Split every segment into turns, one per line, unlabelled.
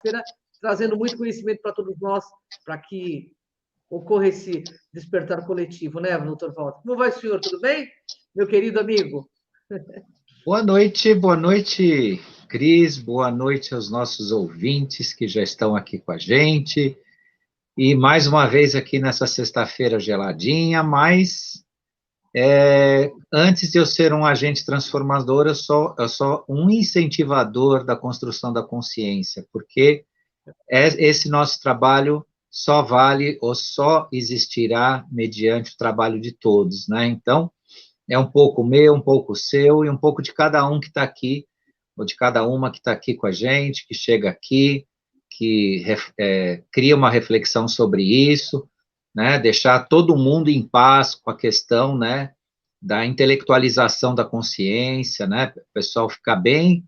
feira trazendo muito conhecimento para todos nós, para que ocorra esse despertar coletivo, né, doutor Walter? Como vai, senhor? Tudo bem, meu querido amigo?
Boa noite, Cris, boa noite aos nossos ouvintes que já estão aqui com a gente, e mais uma vez aqui nessa sexta-feira geladinha, mas antes de eu ser um agente transformador, eu sou um incentivador da construção da consciência, porque esse nosso trabalho só vale ou só existirá mediante o trabalho de todos, né? Então, é um pouco meu, um pouco seu, e um pouco de cada um que está aqui, ou de cada uma que está aqui com a gente, que chega aqui, que cria uma reflexão sobre isso, né? Deixar todo mundo em paz com a questão, né, da intelectualização da consciência, né? O pessoal ficar bem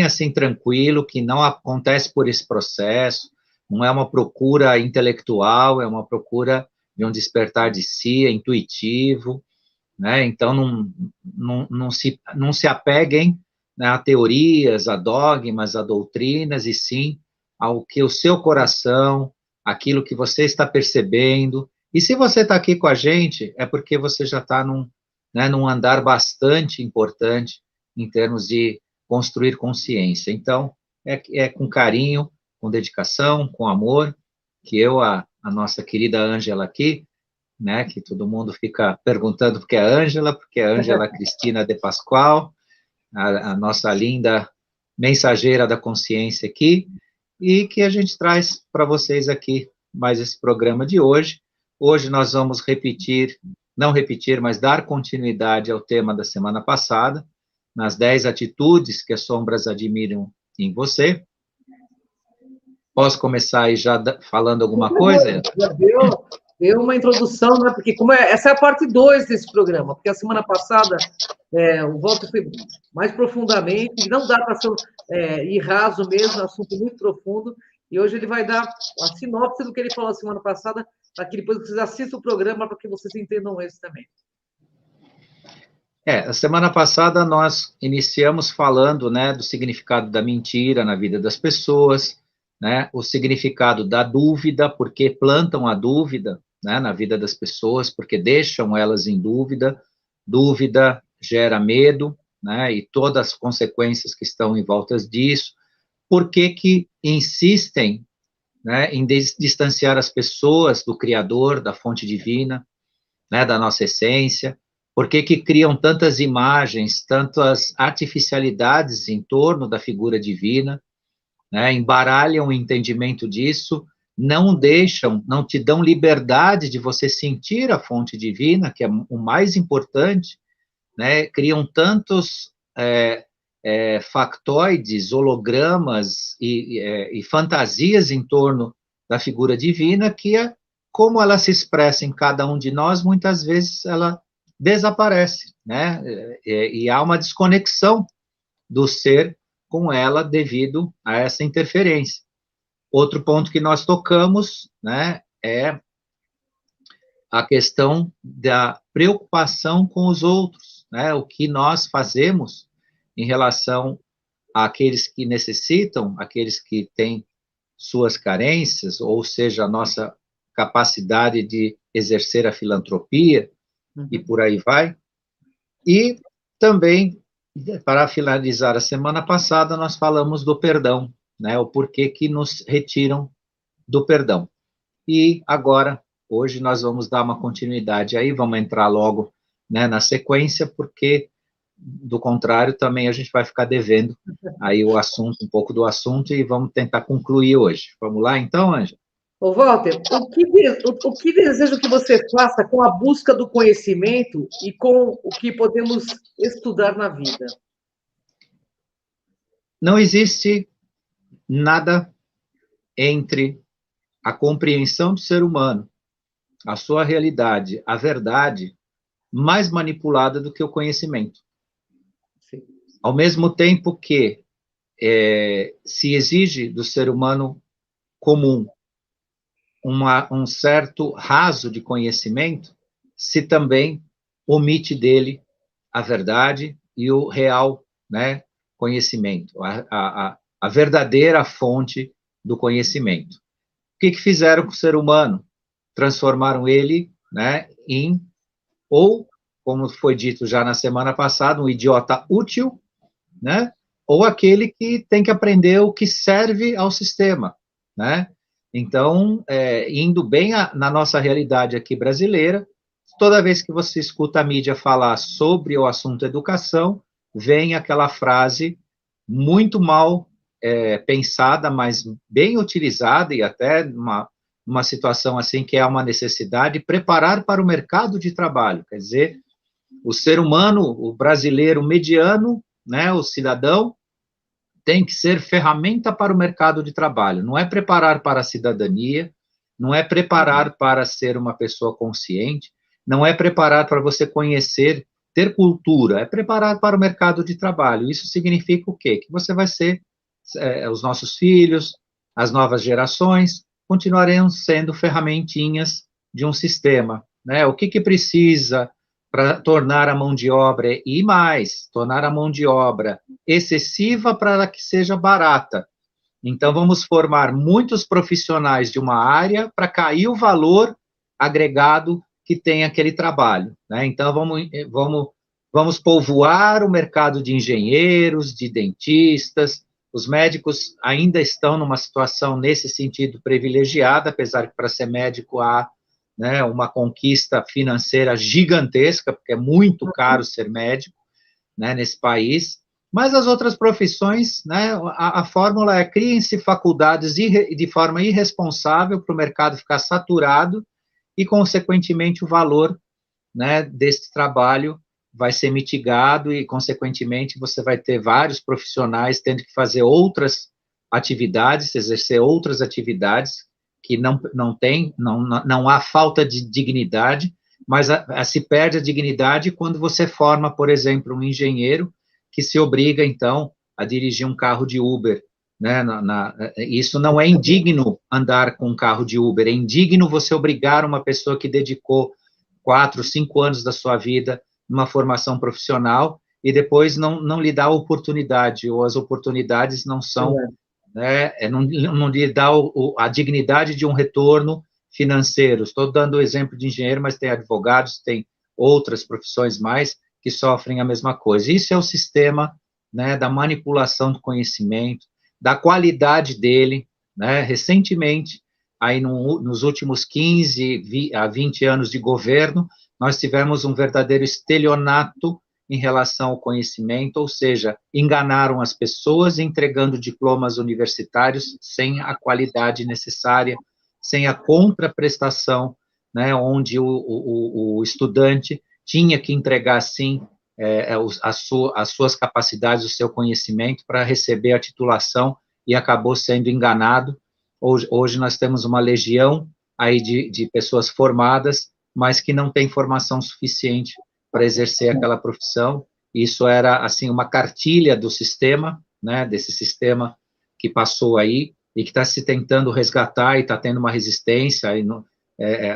assim tranquilo, que não acontece por esse processo, não é uma procura intelectual, é uma procura de um despertar de si, é intuitivo, né? Então, não se apeguem, né, a teorias, a dogmas, a doutrinas, e sim ao que o seu coração, aquilo que você está percebendo. E se você está aqui com a gente, é porque você já está num andar bastante importante em termos de construir consciência. Então, é com carinho, com dedicação, com amor, que eu, a nossa querida Ângela aqui, né, que todo mundo fica perguntando porque é a Ângela Cristina de Pascoal, a nossa linda mensageira da consciência aqui, e que a gente traz para vocês aqui mais esse programa de hoje. Hoje nós vamos não repetir, mas dar continuidade ao tema da semana passada, nas 10 atitudes que as sombras admiram em você. Posso começar aí já falando alguma coisa?
Já deu uma introdução, né? Porque essa é a parte 2 desse programa, porque a semana passada o Walter foi mais profundamente, e não dá para ir raso mesmo, assunto muito profundo, e hoje ele vai dar a sinopse do que ele falou a semana passada, para que depois vocês assistam o programa, para que vocês entendam esse também.
A semana passada nós iniciamos falando, né, do significado da mentira na vida das pessoas, né, o significado da dúvida, porque plantam a dúvida, né, na vida das pessoas, porque deixam elas em dúvida, dúvida gera medo, né, e todas as consequências que estão em volta disso, por que insistem, né, em distanciar as pessoas do Criador, da fonte divina, né, da nossa essência. Por que criam tantas imagens, tantas artificialidades em torno da figura divina, né? Embaralham o entendimento disso, não te dão liberdade de você sentir a fonte divina, que é o mais importante, né? Criam tantos factoides, hologramas e fantasias em torno da figura divina, que como ela se expressa em cada um de nós, muitas vezes ela desaparece, né? E há uma desconexão do ser com ela devido a essa interferência. Outro ponto que nós tocamos, né, é a questão da preocupação com os outros, né? O que nós fazemos em relação àqueles que necessitam, aqueles que têm suas carências, ou seja, a nossa capacidade de exercer a filantropia, e por aí vai. E também, para finalizar a semana passada, nós falamos do perdão, né, o porquê que nos retiram do perdão. E agora, hoje, nós vamos dar uma continuidade aí, vamos entrar logo, né, na sequência, porque, do contrário, também a gente vai ficar devendo aí o assunto, um pouco do assunto, e vamos tentar concluir hoje. Vamos lá, então, Ângela?
Ô, Walter, o que desejo que você faça com a busca do conhecimento e com o que podemos estudar na vida?
Não existe nada entre a compreensão do ser humano, a sua realidade, a verdade, mais manipulada do que o conhecimento. Sim. Ao mesmo tempo que se exige do ser humano comum um certo raso de conhecimento, se também omite dele a verdade e o real, né, conhecimento, a verdadeira fonte do conhecimento. O que fizeram com o ser humano? Transformaram ele, né, ou, como foi dito já na semana passada, um idiota útil, né, ou aquele que tem que aprender o que serve ao sistema, né? Então, indo bem na nossa realidade aqui brasileira, toda vez que você escuta a mídia falar sobre o assunto educação, vem aquela frase muito mal pensada, mas bem utilizada, e até numa situação assim que é uma necessidade, preparar para o mercado de trabalho. Quer dizer, o ser humano, o brasileiro mediano, né, o cidadão, tem que ser ferramenta para o mercado de trabalho. Não é preparar para a cidadania, não é preparar para ser uma pessoa consciente, não é preparar para você conhecer, ter cultura, é preparar para o mercado de trabalho. Isso significa o quê? Que você vai ser, os nossos filhos, as novas gerações, continuarão sendo ferramentinhas de um sistema, né? O que precisa para tornar a mão de obra, e mais, tornar a mão de obra excessiva para que seja barata. Então, vamos formar muitos profissionais de uma área para cair o valor agregado que tem aquele trabalho, né? Então, vamos povoar o mercado de engenheiros, de dentistas. Os médicos ainda estão numa situação, nesse sentido, privilegiada, apesar que para ser médico há, né, uma conquista financeira gigantesca, porque é muito caro ser médico, né, nesse país. Mas as outras profissões, né, a fórmula é: criem-se faculdades de forma irresponsável para o mercado ficar saturado e, consequentemente, o valor, né, desse trabalho vai ser mitigado e, consequentemente, você vai ter vários profissionais tendo que fazer outras atividades, exercer outras atividades, que não há falta de dignidade, mas se perde a dignidade quando você forma, por exemplo, um engenheiro que se obriga, então, a dirigir um carro de Uber, né? Isso não é indigno andar com um carro de Uber, é indigno você obrigar uma pessoa que dedicou 4, 5 anos da sua vida numa formação profissional e depois não lhe dá a oportunidade, ou as oportunidades não são, né, não lhe dá a dignidade de um retorno financeiro. Estou dando o exemplo de engenheiro, mas tem advogados, tem outras profissões mais que sofrem a mesma coisa. Isso é o sistema, né, da manipulação do conhecimento, da qualidade dele, né? Recentemente, aí nos últimos 15 a 20 anos de governo, nós tivemos um verdadeiro estelionato em relação ao conhecimento, ou seja, enganaram as pessoas entregando diplomas universitários sem a qualidade necessária, sem a contraprestação, né, onde o estudante tinha que entregar, sim, as suas capacidades, o seu conhecimento para receber a titulação, e acabou sendo enganado. Hoje nós temos uma legião aí de pessoas formadas, mas que não têm formação suficiente para exercer aquela profissão. Isso era, assim, uma cartilha do sistema, né, desse sistema que passou aí, e que está se tentando resgatar, e está tendo uma resistência.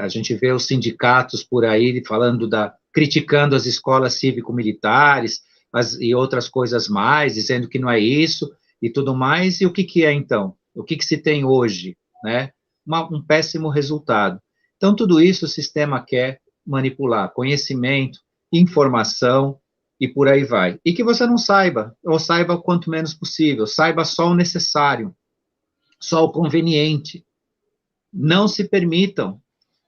A gente vê os sindicatos por aí falando criticando as escolas cívico-militares e outras coisas mais, dizendo que não é isso e tudo mais. E o que é, então? O que se tem hoje, né? Um péssimo resultado. Então, tudo isso o sistema quer manipular: conhecimento, informação, e por aí vai. E que você não saiba, ou saiba o quanto menos possível, saiba só o necessário, só o conveniente. Não se permitam,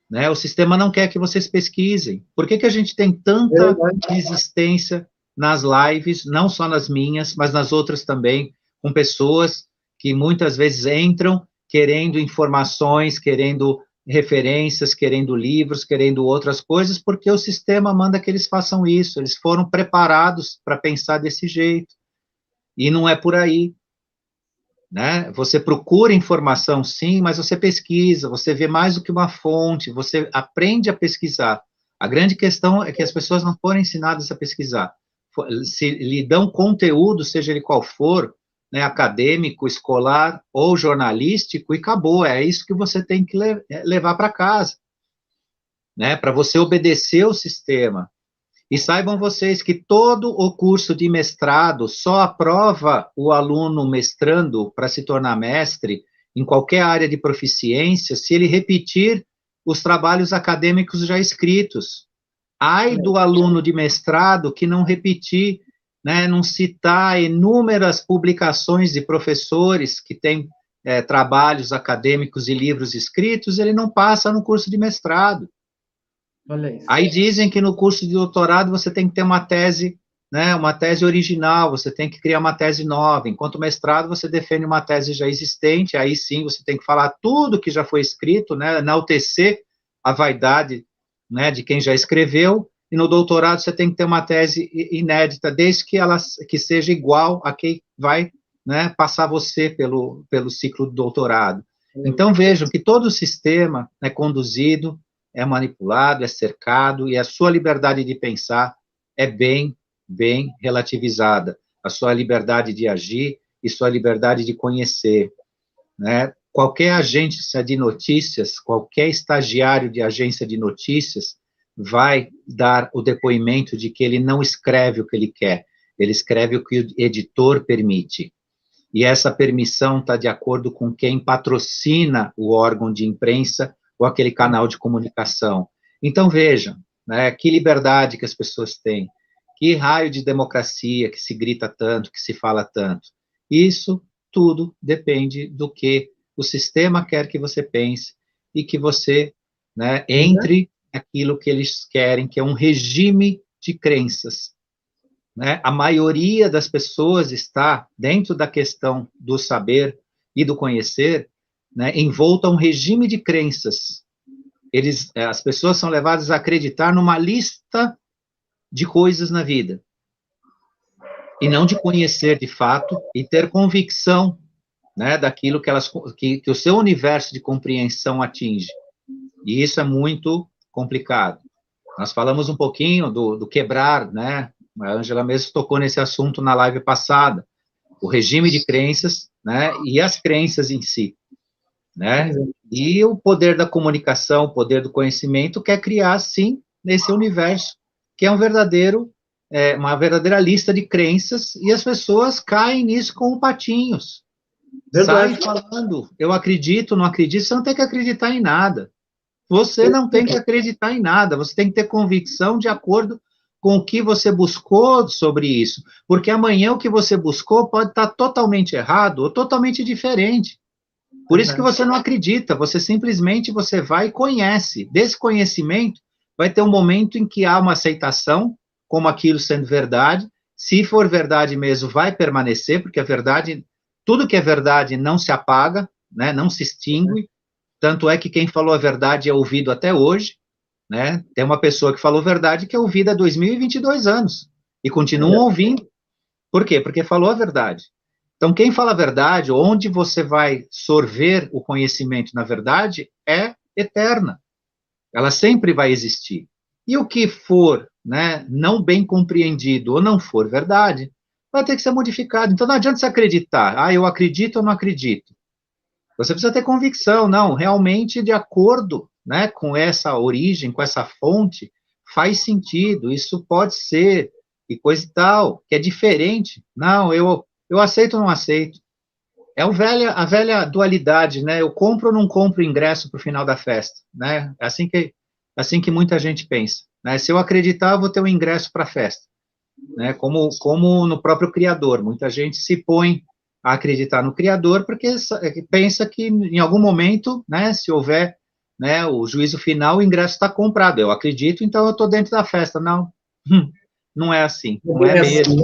né? O sistema não quer que vocês pesquisem. Por que a gente tem tanta resistência nas lives, não só nas minhas, mas nas outras também, com pessoas que muitas vezes entram querendo informações, querendo referências, querendo livros, querendo outras coisas, porque o sistema manda que eles façam isso. Eles foram preparados para pensar desse jeito. E não é por aí, né? Você procura informação, sim, mas você pesquisa, você vê mais do que uma fonte, você aprende a pesquisar. A grande questão é que as pessoas não foram ensinadas a pesquisar. Se lhe dão conteúdo, seja ele qual for, né, acadêmico, escolar ou jornalístico, e acabou. É isso que você tem que levar para casa, né, para você obedecer o sistema. E saibam vocês que todo o curso de mestrado só aprova o aluno mestrando para se tornar mestre em qualquer área de proficiência, se ele repetir os trabalhos acadêmicos já escritos. Ai do aluno de mestrado que não repetir, né, não citar inúmeras publicações de professores que têm trabalhos acadêmicos e livros escritos, ele não passa no curso de mestrado.
Olha isso.
Aí dizem que no curso de doutorado você tem que ter uma tese, né, uma tese original, você tem que criar uma tese nova, enquanto mestrado você defende uma tese já existente, aí sim você tem que falar tudo que já foi escrito, né, enaltecer a vaidade, né, de quem já escreveu, e no doutorado você tem que ter uma tese inédita, desde que seja igual a quem vai, né, passar você pelo ciclo do doutorado. Então, vejam que todo o sistema é conduzido, é manipulado, é cercado, e a sua liberdade de pensar é bem relativizada. A sua liberdade de agir e sua liberdade de conhecer, né? Qualquer agência de notícias, qualquer estagiário de agência de notícias vai dar o depoimento de que ele não escreve o que ele quer, ele escreve o que o editor permite. E essa permissão está de acordo com quem patrocina o órgão de imprensa ou aquele canal de comunicação. Então, vejam, né, que liberdade que as pessoas têm, que raio de democracia que se grita tanto, que se fala tanto. Isso tudo depende do que o sistema quer que você pense e que você, né, entre naquilo que eles querem, que é um regime de crenças. Né? A maioria das pessoas está dentro da questão do saber e do conhecer, né, envolta a um regime de crenças. As pessoas são levadas a acreditar numa lista de coisas na vida, e não de conhecer de fato e ter convicção, né, daquilo que o seu universo de compreensão atinge. E isso é muito complicado. Nós falamos um pouquinho do quebrar, né? A Ângela mesmo tocou nesse assunto na live passada, o regime de crenças, né, e as crenças em si, né? E o poder da comunicação, o poder do conhecimento quer criar, sim, nesse universo, que é uma verdadeira lista de crenças, e as pessoas caem nisso como patinhos. Saem falando, eu acredito, não acredito, você não tem que acreditar em nada. Você não tem que acreditar em nada, você tem que ter convicção de acordo com o que você buscou sobre isso, porque amanhã o que você buscou pode estar totalmente errado ou totalmente diferente. Por isso que você não acredita, você simplesmente vai e conhece. Desse conhecimento, vai ter um momento em que há uma aceitação, como aquilo sendo verdade. Se for verdade mesmo, vai permanecer, porque a verdade, tudo que é verdade não se apaga, né, não se extingue. Tanto é que quem falou a verdade é ouvido até hoje, né? Tem uma pessoa que falou verdade que é ouvida há 2022 anos, e continuam ouvindo. Por quê? Porque falou a verdade. Então, quem fala a verdade, onde você vai sorver o conhecimento na verdade, é eterna. Ela sempre vai existir. E o que for, né, não bem compreendido ou não for verdade, vai ter que ser modificado. Então, não adianta você acreditar. Eu acredito ou não acredito. Você precisa ter convicção, não, realmente de acordo, né, com essa origem, com essa fonte, faz sentido, isso pode ser, e coisa e tal, que é diferente. Não, eu aceito ou não aceito. É a velha dualidade, né, eu compro ou não compro ingresso para o final da festa, né, é assim que muita gente pensa, né, se eu acreditar, eu vou ter um ingresso para a festa, né, como no próprio Criador, muita gente se põe a acreditar no Criador, porque pensa que em algum momento, né, se houver, né, o juízo final, o ingresso está comprado. Eu acredito, então eu estou dentro da festa. Não, não é assim, não é mesmo.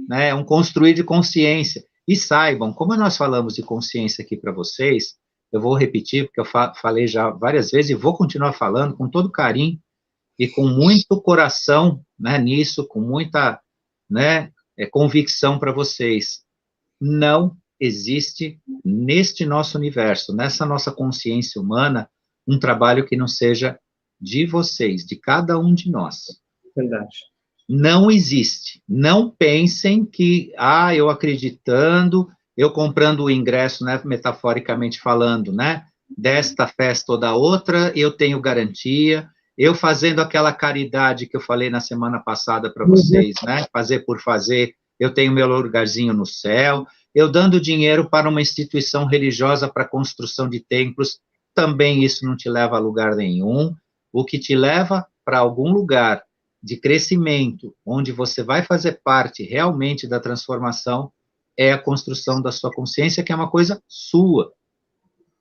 Né, é um construir de consciência. E saibam, como nós falamos de consciência aqui para vocês, eu vou repetir, porque eu falei já várias vezes, e vou continuar falando com todo carinho, e com muito coração, né, nisso, com muita, né, convicção para vocês. Não existe neste nosso universo, nessa nossa consciência humana, um trabalho que não seja de vocês, de cada um de nós.
Verdade.
Não existe. Não pensem que, eu acreditando, eu comprando o ingresso, né, metaforicamente falando, né, desta festa ou da outra, eu tenho garantia, eu fazendo aquela caridade que eu falei na semana passada para vocês, né, fazer por fazer, eu tenho meu lugarzinho no céu, eu dando dinheiro para uma instituição religiosa para construção de templos, também isso não te leva a lugar nenhum. O que te leva para algum lugar de crescimento, onde você vai fazer parte realmente da transformação, é a construção da sua consciência, que é uma coisa sua,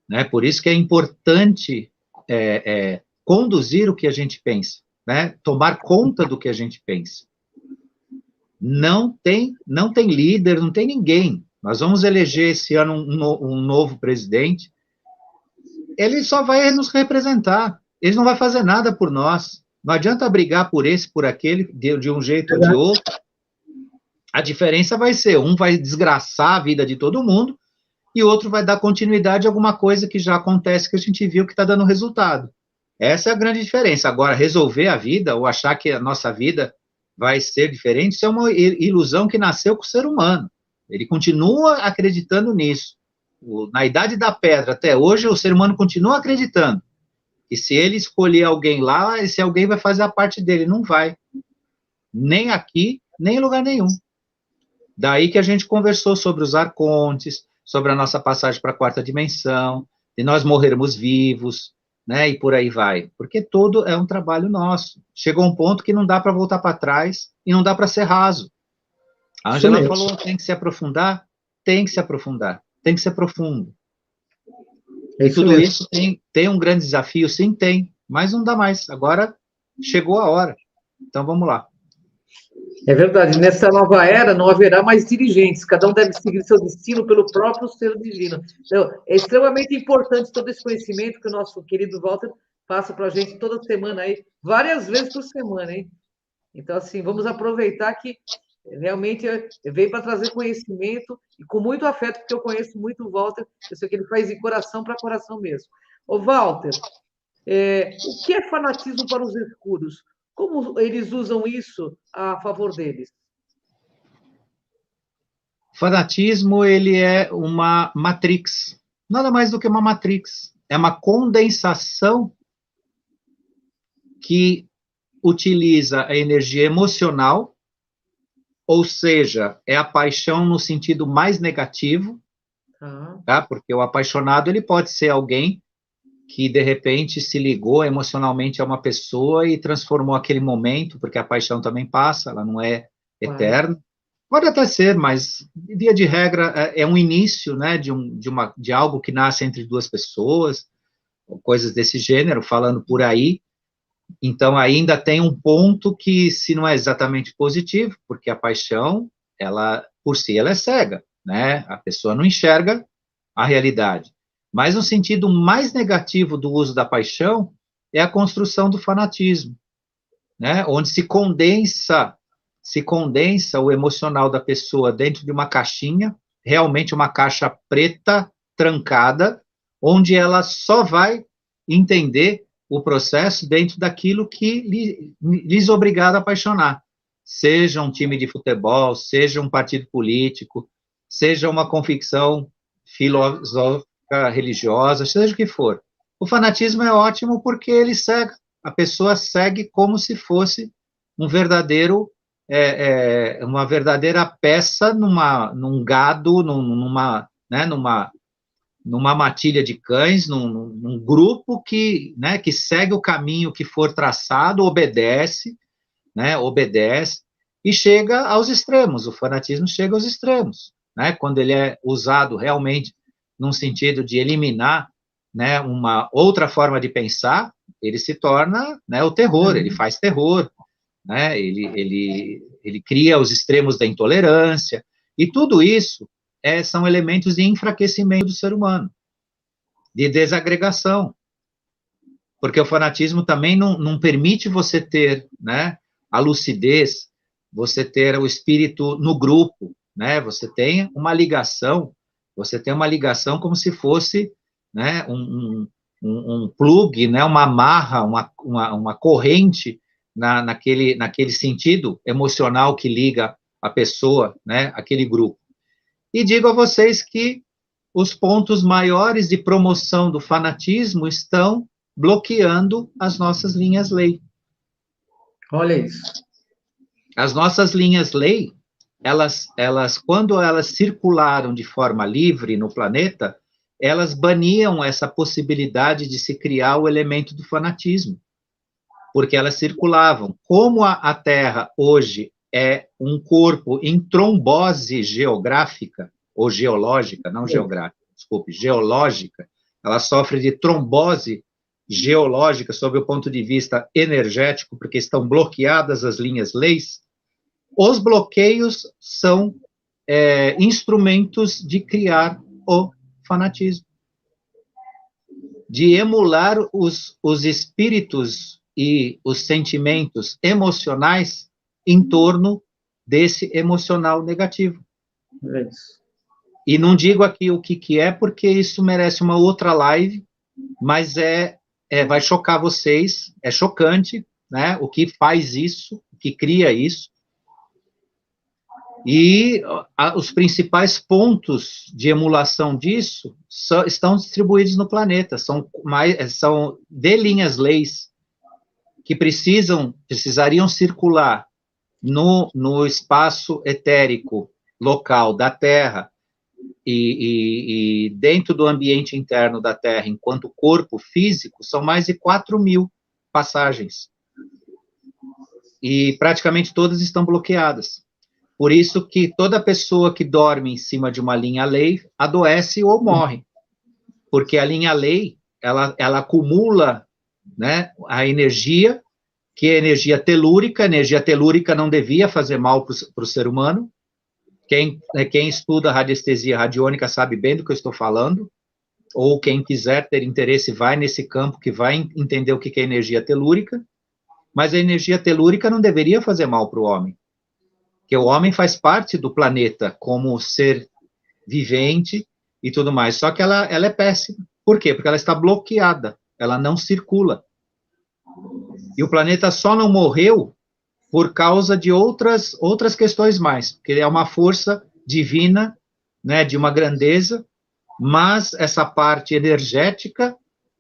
né? Por isso que é importante conduzir o que a gente pensa, né? Tomar conta do que a gente pensa. Não tem líder, não tem ninguém. Nós vamos eleger esse ano um novo presidente. Ele só vai nos representar. Ele não vai fazer nada por nós. Não adianta brigar por esse, por aquele, de um jeito ou de outro. A diferença vai ser, um vai desgraçar a vida de todo mundo, e o outro vai dar continuidade a alguma coisa que já acontece, que a gente viu que está dando resultado. Essa é a grande diferença. Agora, resolver a vida, ou achar que a nossa vida vai ser diferente, isso é uma ilusão que nasceu com o ser humano. Ele continua acreditando nisso. Na Idade da Pedra, até hoje, o ser humano continua acreditando. E se ele escolher alguém lá, esse alguém vai fazer a parte dele. Não vai. Nem aqui, nem em lugar nenhum. Daí que a gente conversou sobre os arcontes, sobre a nossa passagem para a quarta dimensão, de nós morrermos vivos, né, e por aí vai. Porque todo é um trabalho nosso. Chegou um ponto que não dá para voltar para trás e não dá para ser raso. A Ângela falou, tem que se aprofundar? Tem que se aprofundar. Tem que ser profundo. E tudo isso tem um grande desafio? Sim, tem. Mas não dá mais. Agora chegou a hora. Então, vamos lá.
É verdade. Nessa nova era não haverá mais dirigentes. Cada um deve seguir seu destino pelo próprio ser divino. Então, é extremamente importante todo esse conhecimento que o nosso querido Walter passa para a gente toda semana aí, várias vezes por semana, hein? Então, assim, vamos aproveitar que realmente veio para trazer conhecimento e com muito afeto, porque eu conheço muito o Walter, eu sei que ele faz de coração para coração mesmo. Ô, Walter, o que é fanatismo para os escuros? Como eles usam isso a favor deles?
Fanatismo, ele é uma matrix, nada mais do que uma matrix. É uma condensação que utiliza a energia emocional, ou seja, é a paixão no sentido mais negativo, tá? Porque o apaixonado, ele pode ser alguém que, de repente, se ligou emocionalmente a uma pessoa e transformou aquele momento, porque a paixão também passa, ela não é eterna. Pode até ser, mas, via de regra, é um início, né, de algo que nasce entre duas pessoas, ou coisas desse gênero, falando por aí. Então, ainda tem um ponto que, se não é exatamente positivo, porque a paixão, ela, por si, ela é cega, né? A pessoa não enxerga a realidade. Mas o sentido mais negativo do uso da paixão é a construção do fanatismo, né? Onde se condensa o emocional da pessoa dentro de uma caixinha, realmente uma caixa preta, trancada, onde ela só vai entender o processo dentro daquilo que lhes obrigado a apaixonar. Seja um time de futebol, seja um partido político, seja uma convicção filosófica, religiosa, seja o que for. O fanatismo é ótimo porque ele cega. A pessoa segue como se fosse um verdadeiro, uma verdadeira peça num gado, numa matilha de cães, num grupo que segue o caminho que for traçado, obedece, e chega aos extremos. O fanatismo chega aos extremos, né? Quando ele é usado realmente num sentido de eliminar, né, uma outra forma de pensar, ele se torna, né, o terror, ele faz terror, né? Ele cria os extremos da intolerância, e tudo isso são elementos de enfraquecimento do ser humano, de desagregação, porque o fanatismo também não permite você ter, né, a lucidez, você ter o espírito no grupo, né, você tem uma ligação como se fosse, né, um plug, né, uma amarra, uma corrente naquele sentido emocional que liga a pessoa, né, aquele grupo. E digo a vocês que os pontos maiores de promoção do fanatismo estão bloqueando as nossas linhas-lei.
Olha isso.
As nossas linhas-lei, quando elas circularam de forma livre no planeta, elas baniam essa possibilidade de se criar o elemento do fanatismo, porque elas circulavam. Como a Terra hoje é um corpo em trombose geográfica, ou geológica, não geográfica, desculpe, geológica, ela sofre de trombose geológica sob o ponto de vista energético, porque estão bloqueadas as linhas-leis. Os bloqueios são instrumentos de criar o fanatismo, de emular os espíritos e os sentimentos emocionais em torno desse emocional negativo.
É isso.
E não digo aqui o que é, porque isso merece uma outra live, mas vai chocar vocês, é chocante, né? O que faz isso, o que cria isso. E os principais pontos de emulação disso estão distribuídos no planeta, são de linhas-leis que precisariam circular no espaço etérico local da Terra e dentro do ambiente interno da Terra, enquanto corpo físico, são mais de 4.000 passagens. E praticamente todas estão bloqueadas. Por isso que toda pessoa que dorme em cima de uma linha-lei adoece ou morre. Porque a linha-lei, ela acumula, né, a energia, que é energia telúrica. A energia telúrica não devia fazer mal para o ser humano. Quem estuda radiestesia radiônica sabe bem do que eu estou falando. Ou quem quiser ter interesse, vai nesse campo que vai entender o que é energia telúrica. Mas a energia telúrica não deveria fazer mal para o homem. Porque o homem faz parte do planeta como ser vivente e tudo mais, só que ela é péssima. Por quê? Porque ela está bloqueada, ela não circula. E o planeta só não morreu por causa de outras questões mais, porque ele é uma força divina, né, de uma grandeza, mas essa parte energética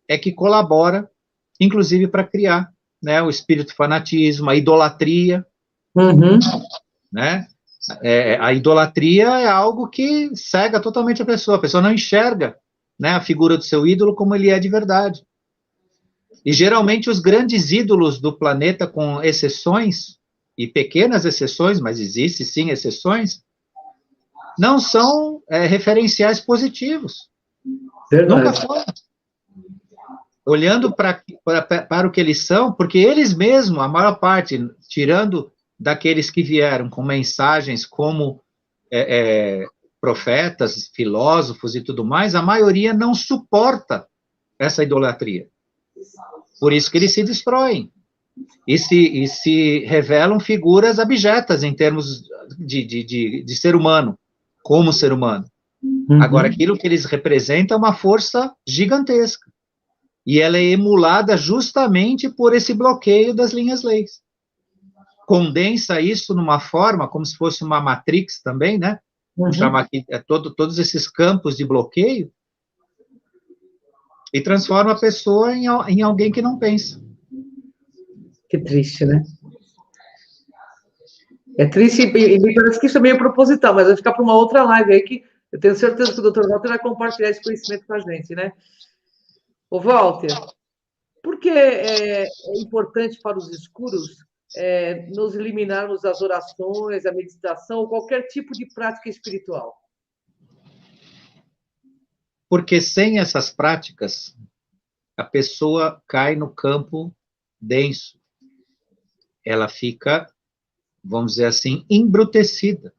é que colabora, inclusive, para criar, né, o espírito fanatismo, a idolatria, né? A idolatria é algo que cega totalmente a pessoa não enxerga, né, a figura do seu ídolo como ele é de verdade. E geralmente os grandes ídolos do planeta, com exceções, e pequenas exceções, mas existe sim exceções, não são referenciais positivos.
Verdade.
Nunca foram. Olhando para o que eles são, porque eles mesmos, a maior parte, tirando daqueles que vieram com mensagens como profetas, filósofos e tudo mais, a maioria não suporta essa idolatria. Por isso que eles se destroem e se revelam figuras abjetas em termos de ser humano, como ser humano. Agora, aquilo que eles representam é uma força gigantesca. E ela é emulada justamente por esse bloqueio das linhas-leis. Condensa isso numa forma, como se fosse uma matrix também, né? Vamos chamar aqui todos esses campos de bloqueio, e transforma a pessoa em alguém que não pensa.
Que triste, né? É triste e me parece que isso é meio proposital, mas vai ficar para uma outra live aí que eu tenho certeza que o Dr. Walter vai compartilhar esse conhecimento com a gente, né? Ô, Walter, por que é importante para os escuros nos eliminarmos das orações, a meditação, ou qualquer tipo de prática espiritual?
Porque sem essas práticas, a pessoa cai no campo denso. Ela fica, vamos dizer assim, embrutecida.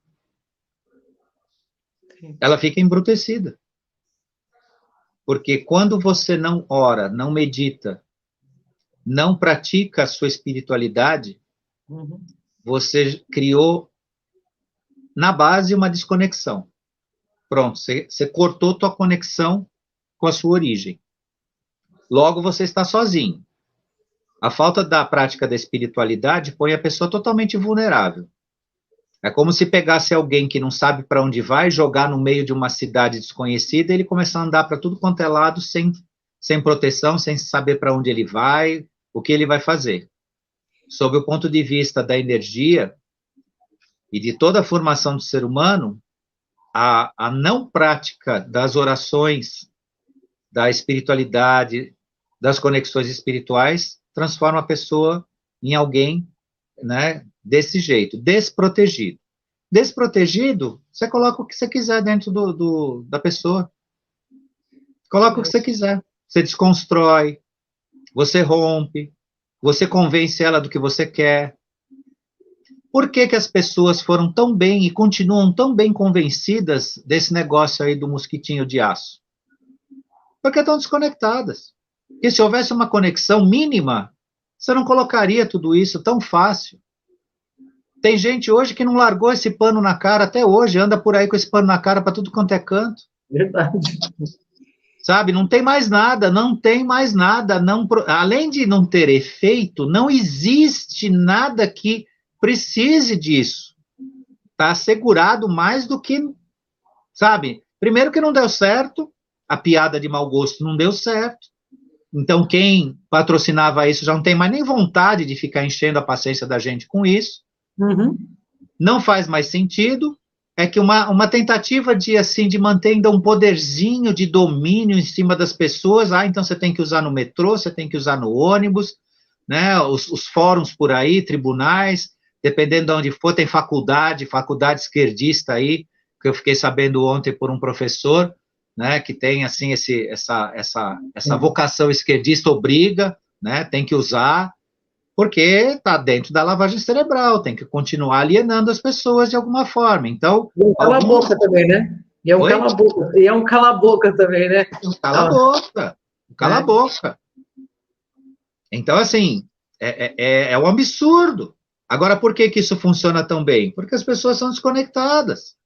Ela fica embrutecida. Porque quando você não ora, não medita, não pratica a sua espiritualidade, você criou, na base, uma desconexão. Pronto, você cortou tua conexão com a sua origem. Logo, você está sozinho. A falta da prática da espiritualidade põe a pessoa totalmente vulnerável. É como se pegasse alguém que não sabe para onde vai, jogar no meio de uma cidade desconhecida e ele começar a andar para tudo quanto é lado sem proteção, sem saber para onde ele vai, o que ele vai fazer. Sob o ponto de vista da energia, e de toda a formação do ser humano, a não prática das orações, da espiritualidade, das conexões espirituais, transforma a pessoa em alguém, né, desse jeito, desprotegido. Desprotegido, você coloca o que você quiser dentro da pessoa. Coloca o que você quiser. Você desconstrói, você rompe, você convence ela do que você quer. Por que que as pessoas foram tão bem e continuam tão bem convencidas desse negócio aí do mosquitinho de aço? Porque estão desconectadas. Porque se houvesse uma conexão mínima, você não colocaria tudo isso tão fácil. Tem gente hoje que não largou esse pano na cara até hoje, anda por aí com esse pano na cara para tudo quanto é canto.
Verdade.
Sabe, não tem mais nada, não tem mais nada. Não, além de não ter efeito, não existe nada que precise disso. Está assegurado mais do que, sabe? Primeiro que não deu certo, a piada de mau gosto não deu certo. Então, quem patrocinava isso já não tem mais nem vontade de ficar enchendo a paciência da gente com isso.
Uhum.
Não faz mais sentido. É que uma tentativa de, assim, de manter ainda um poderzinho de domínio em cima das pessoas. Ah, então você tem que usar no metrô, você tem que usar no ônibus, né? Os fóruns por aí, tribunais, dependendo de onde for, tem faculdade esquerdista aí, que eu fiquei sabendo ontem por um professor, né, que tem, assim, essa vocação esquerdista, obriga, né, tem que usar, porque está dentro da lavagem cerebral, tem que continuar alienando as pessoas de alguma forma. Então,
E é um cala-boca também, né? E é um cala-boca. E é um cala-boca também, né?
Cala-boca. Cala-boca. Então, assim, é um absurdo. Agora, por que isso funciona tão bem? Porque as pessoas são desconectadas.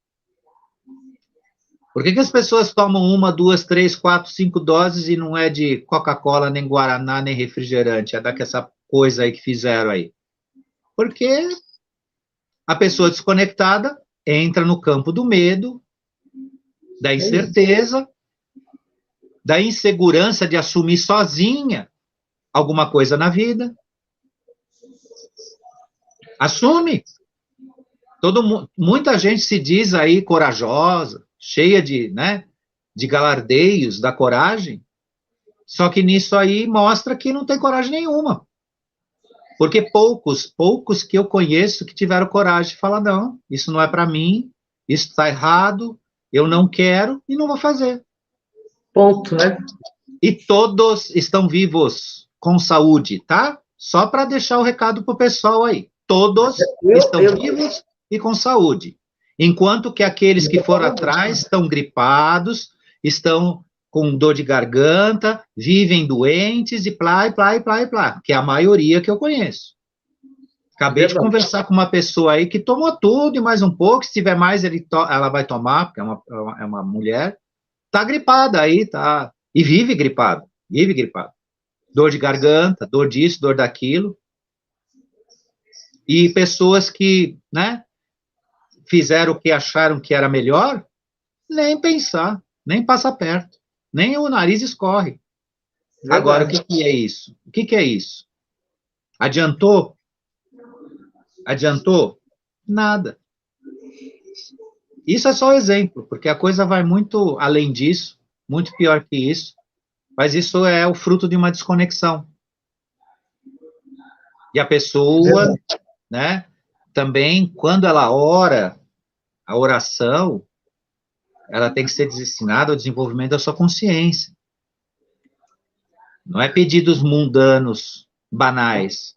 Por que as pessoas tomam 1, 2, 3, 4, 5 doses e não é de Coca-Cola, nem Guaraná, nem refrigerante? É daquela coisa aí que fizeram aí. Porque a pessoa desconectada entra no campo do medo, da incerteza, da insegurança de assumir sozinha alguma coisa na vida. Assume. Muita gente se diz aí corajosa, cheia de, né, de galardeios da coragem, só que nisso aí mostra que não tem coragem nenhuma. Porque poucos que eu conheço que tiveram coragem de falar, não, isso não é para mim, isso está errado, eu não quero e não vou fazer.
Ponto, né?
E todos estão vivos, com saúde, tá? Só para deixar o recado pro pessoal aí. Todos estão vivos e com saúde. Enquanto que aqueles que foram atrás estão gripados, estão com dor de garganta, vivem doentes e plá, que é a maioria que eu conheço. Acabei de conversar com uma pessoa aí que tomou tudo e mais um pouco, se tiver mais ela vai tomar, porque é uma mulher, tá gripada aí, tá, e vive gripado. Dor de garganta, dor disso, dor daquilo. E pessoas que, né, fizeram o que acharam que era melhor, nem pensar, nem passa perto, nem o nariz escorre. Verdade. Agora, o que é isso? O que é isso? Adiantou? Adiantou? Nada. Isso é só exemplo, porque a coisa vai muito além disso, muito pior que isso, mas isso é o fruto de uma desconexão. E a pessoa, né, também, quando ela ora, a oração, ela tem que ser destinada ao desenvolvimento da sua consciência. Não é pedidos mundanos, banais,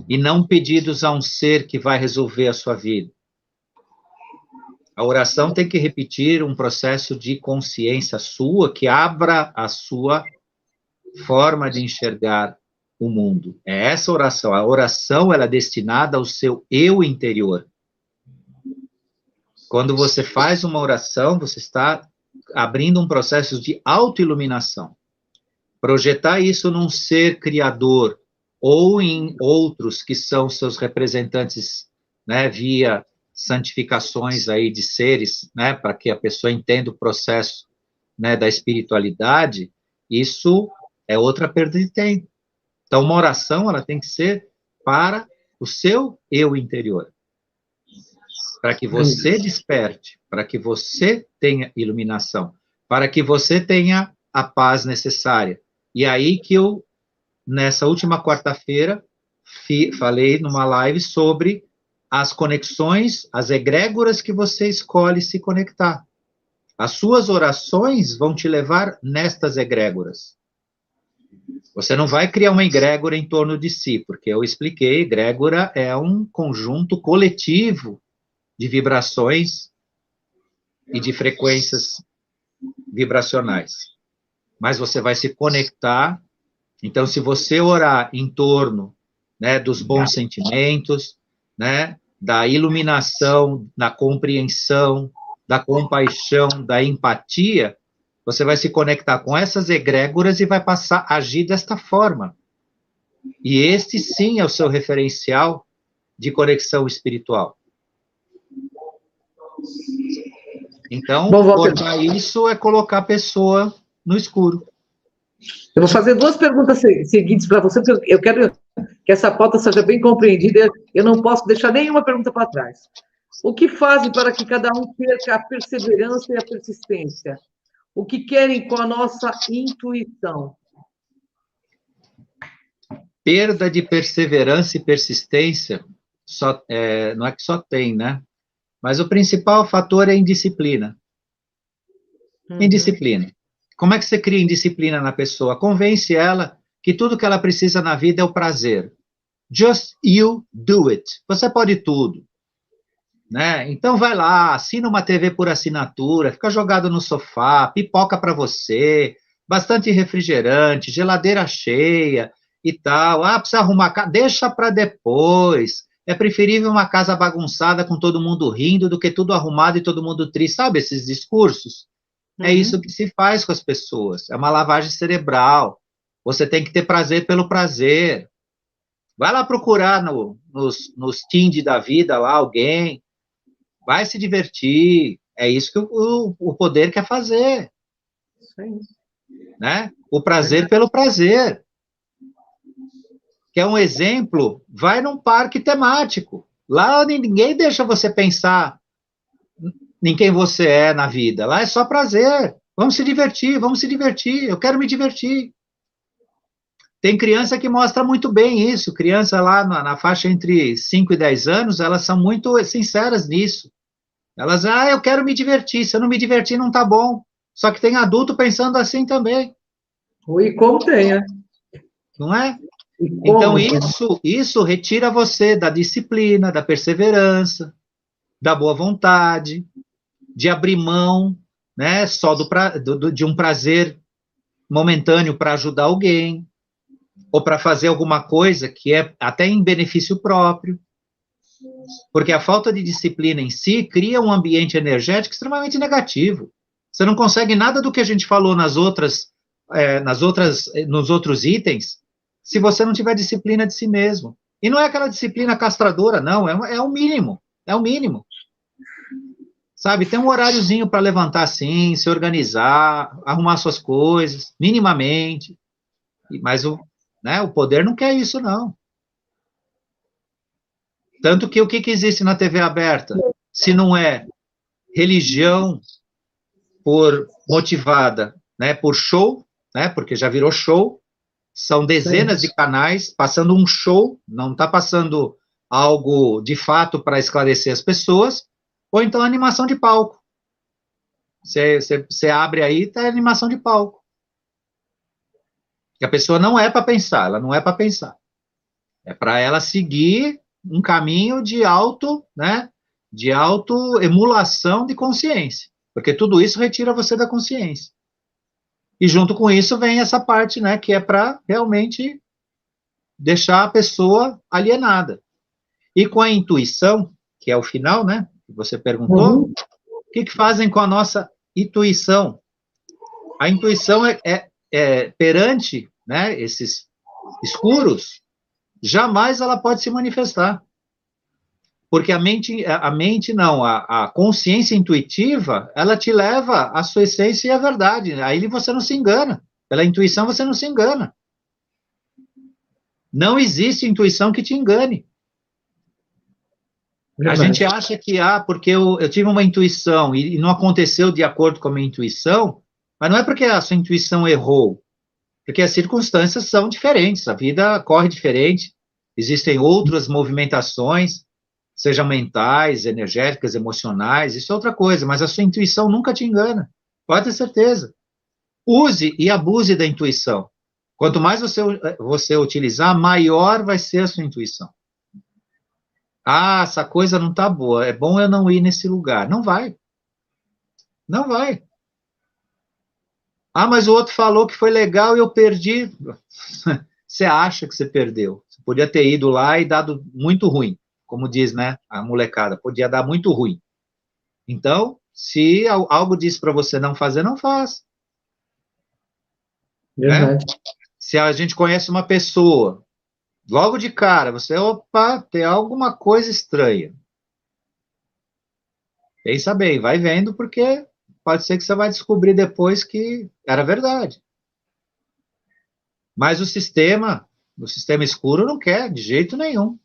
e não pedidos a um ser que vai resolver a sua vida. A oração tem que repetir um processo de consciência sua, que abra a sua forma de enxergar o mundo. É essa oração. A oração, ela é destinada ao seu eu interior. Quando você faz uma oração, você está abrindo um processo de autoiluminação. Projetar isso num ser criador ou em outros que são seus representantes, né, via santificações aí de seres, né, para que a pessoa entenda o processo, né, da espiritualidade, isso é outra perda de tempo. Então, uma oração, ela tem que ser para o seu eu interior. para que você desperte, para que você tenha iluminação, para que você tenha a paz necessária. E aí que eu, nessa última quarta-feira, falei numa live sobre as conexões, as egrégoras que você escolhe se conectar. As suas orações vão te levar nestas egrégoras. Você não vai criar uma egrégora em torno de si, porque eu expliquei, egrégora é um conjunto coletivo de vibrações e de frequências vibracionais. Mas você vai se conectar. Então, se você orar em torno, né, dos bons sentimentos, né, da iluminação, da compreensão, da compaixão, da empatia, você vai se conectar com essas egrégoras e vai passar a agir desta forma. E este, sim, é o seu referencial de conexão espiritual. Então, cortar isso é colocar a pessoa no escuro.
Eu vou fazer duas perguntas seguintes para você, porque eu quero que essa pauta seja bem compreendida. Eu não posso deixar nenhuma pergunta para trás. O que fazem para que cada um perca a perseverança e a persistência? O que querem com a nossa intuição?
Perda de perseverança e persistência, não é que só tem, né? Mas o principal fator é indisciplina. Indisciplina. Como é que você cria indisciplina na pessoa? Convence ela que tudo que ela precisa na vida é o prazer. Just you do it. Você pode tudo. Né? Então vai lá, assina uma TV por assinatura, fica jogado no sofá, pipoca para você, bastante refrigerante, geladeira cheia e tal. Ah, precisa arrumar casa, deixa para depois. É preferível uma casa bagunçada com todo mundo rindo do que tudo arrumado e todo mundo triste. Sabe esses discursos? É isso que se faz com as pessoas. É uma lavagem cerebral. Você tem que ter prazer pelo prazer. Vai lá procurar nos Tinder da vida lá alguém. Vai se divertir. É isso que o poder quer fazer.
Sim.
Né? O prazer pelo prazer. Quer um exemplo? Vai num parque temático. Lá ninguém deixa você pensar em quem você é na vida. Lá é só prazer. Vamos se divertir, vamos se divertir. Eu quero me divertir. Tem criança que mostra muito bem isso. Criança lá na faixa entre 5 e 10 anos, elas são muito sinceras nisso. Elas, eu quero me divertir. Se eu não me divertir, não tá bom. Só que tem adulto pensando assim também.
E como tem, né?
Não é? Então, isso retira você da disciplina, da perseverança, da boa vontade, de abrir mão, né, só de um prazer momentâneo para ajudar alguém, ou para fazer alguma coisa que é até em benefício próprio. Porque a falta de disciplina em si cria um ambiente energético extremamente negativo. Você não consegue nada do que a gente falou nos outros itens, se você não tiver disciplina de si mesmo. E não é aquela disciplina castradora, não, é o mínimo, é o mínimo. Sabe, tem um horáriozinho para levantar assim, se organizar, arrumar suas coisas, minimamente. Mas o poder não quer isso, não. Tanto que o que existe na TV aberta? Se não é religião motivada, né, por show, né, porque já virou show, são dezenas de canais passando um show, não está passando algo de fato para esclarecer as pessoas, ou então animação de palco. Você abre aí, tá animação de palco. E a pessoa não é para pensar, ela não é para pensar. É para ela seguir um caminho de autoemulação de consciência, porque tudo isso retira você da consciência. E junto com isso vem essa parte, né, que é para realmente deixar a pessoa alienada. E com a intuição, que é o final, né, que você perguntou, o que fazem com a nossa intuição? A intuição é perante, né, esses escuros, jamais ela pode se manifestar. Porque a consciência intuitiva, ela te leva à sua essência e à verdade. Aí você não se engana. Pela intuição você não se engana. Não existe intuição que te engane. A gente acha que, porque eu tive uma intuição e não aconteceu de acordo com a minha intuição, mas não é porque a sua intuição errou, porque as circunstâncias são diferentes, a vida corre diferente, existem outras movimentações, sejam mentais, energéticas, emocionais, isso é outra coisa, mas a sua intuição nunca te engana, pode ter certeza. Use e abuse da intuição. Quanto mais você utilizar, maior vai ser a sua intuição. Essa coisa não está boa, é bom eu não ir nesse lugar. Não vai. Não vai. Mas o outro falou que foi legal e eu perdi. Você acha que você perdeu. Você podia ter ido lá e dado muito ruim, como diz, né, a molecada, podia dar muito ruim. Então, se algo diz para você não fazer, não faz. Verdade. Né? Se a gente conhece uma pessoa, logo de cara, opa, tem alguma coisa estranha. Pensa bem, vai vendo, porque pode ser que você vai descobrir depois que era verdade. Mas o sistema escuro não quer, de jeito nenhum.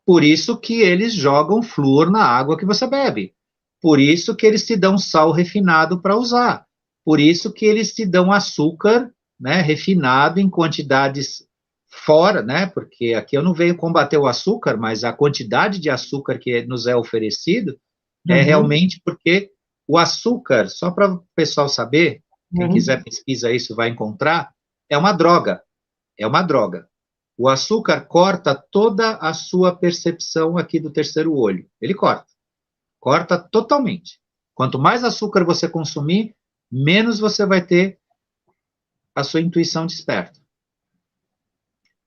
Por isso que eles jogam flúor na água que você bebe. Por isso que eles te dão sal refinado para usar. Por isso que eles te dão açúcar, né, refinado em quantidades fora, né, porque aqui eu não venho combater o açúcar, mas a quantidade de açúcar que nos é oferecido é realmente porque o açúcar, só para o pessoal saber, quem quiser pesquisa isso vai encontrar, é uma droga. É uma droga. O açúcar corta toda a sua percepção aqui do terceiro olho. Ele corta. Corta totalmente. Quanto mais açúcar você consumir, menos você vai ter a sua intuição desperta.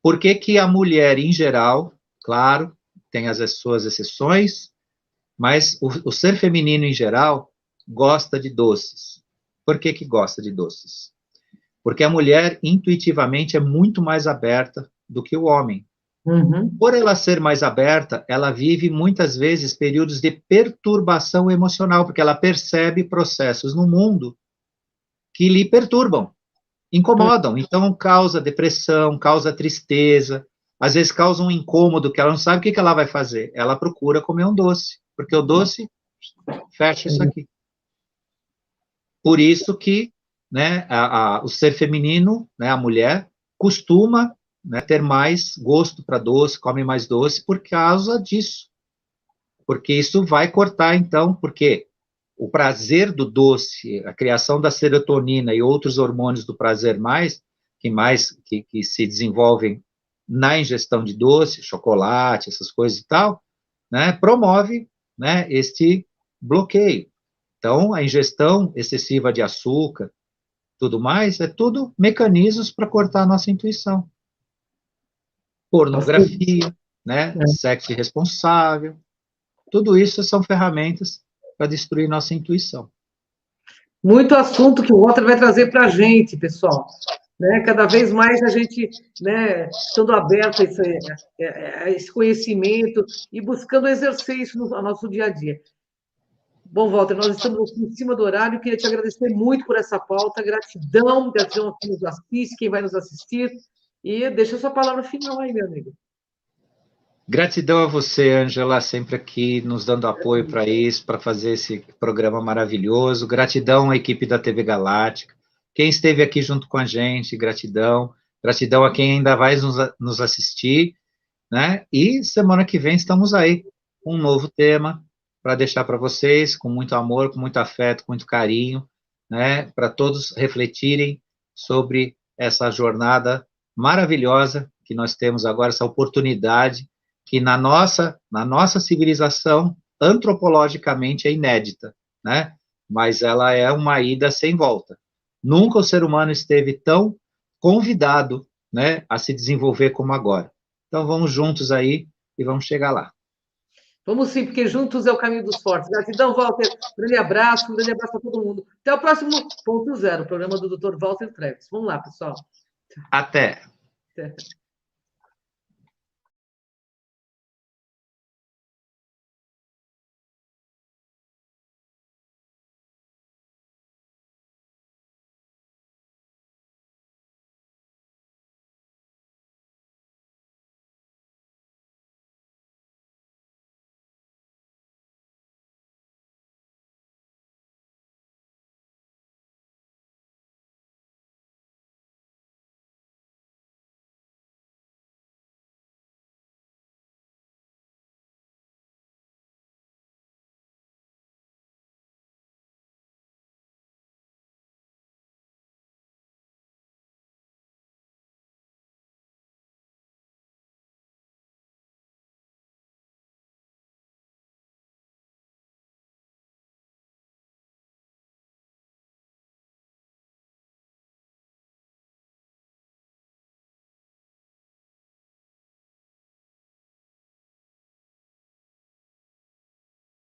Por que que a mulher, em geral, claro, tem as suas exceções, mas o ser feminino, em geral, gosta de doces. Por que que gosta de doces? Porque a mulher, intuitivamente, é muito mais aberta do que o homem. Por ela ser mais aberta, ela vive, muitas vezes, períodos de perturbação emocional, porque ela percebe processos no mundo que lhe perturbam, incomodam. Então, causa depressão, causa tristeza, às vezes causa um incômodo que ela não sabe o que ela vai fazer. Ela procura comer um doce, porque o doce fecha isso aqui. Por isso que, né, o ser feminino, né, a mulher, costuma, né, ter mais gosto para doce, come mais doce por causa disso. Porque isso vai cortar, então, porque o prazer do doce, a criação da serotonina e outros hormônios do prazer que se desenvolvem na ingestão de doce, chocolate, essas coisas e tal, né, promove, né, este bloqueio. Então, a ingestão excessiva de açúcar, tudo mais, é tudo mecanismos para cortar a nossa intuição. Pornografia, né, sexo irresponsável, tudo isso são ferramentas para destruir nossa intuição.
Muito assunto que o Walter vai trazer para a gente, pessoal. Né? Cada vez mais a gente, né, estando aberto a esse conhecimento e buscando exercer isso no nosso dia a dia. Bom, Walter, nós estamos aqui em cima do horário. Queria te agradecer muito por essa pauta. Gratidão a quem nos assiste, quem vai nos assistir. E deixa a sua palavra final aí, meu amigo.
Gratidão a você, Ângela, sempre aqui nos dando apoio para isso, para fazer esse programa maravilhoso. Gratidão à equipe da TV Galáctica. Quem esteve aqui junto com a gente, gratidão. Gratidão a quem ainda vai nos assistir, né? E semana que vem estamos aí com um novo tema para deixar para vocês, com muito amor, com muito afeto, com muito carinho, né? Para todos refletirem sobre essa jornada maravilhosa que nós temos agora, essa oportunidade que na nossa civilização, antropologicamente, é inédita, né? Mas ela é uma ida sem volta. Nunca o ser humano esteve tão convidado, né, a se desenvolver como agora. Então, vamos juntos aí e vamos chegar lá.
Vamos sim, porque juntos é o caminho dos fortes. Gratidão, Walter. Um grande abraço para todo mundo. Até o próximo Ponto Zero, o programa do Dr. Walter Treves. Vamos lá, pessoal.
Até.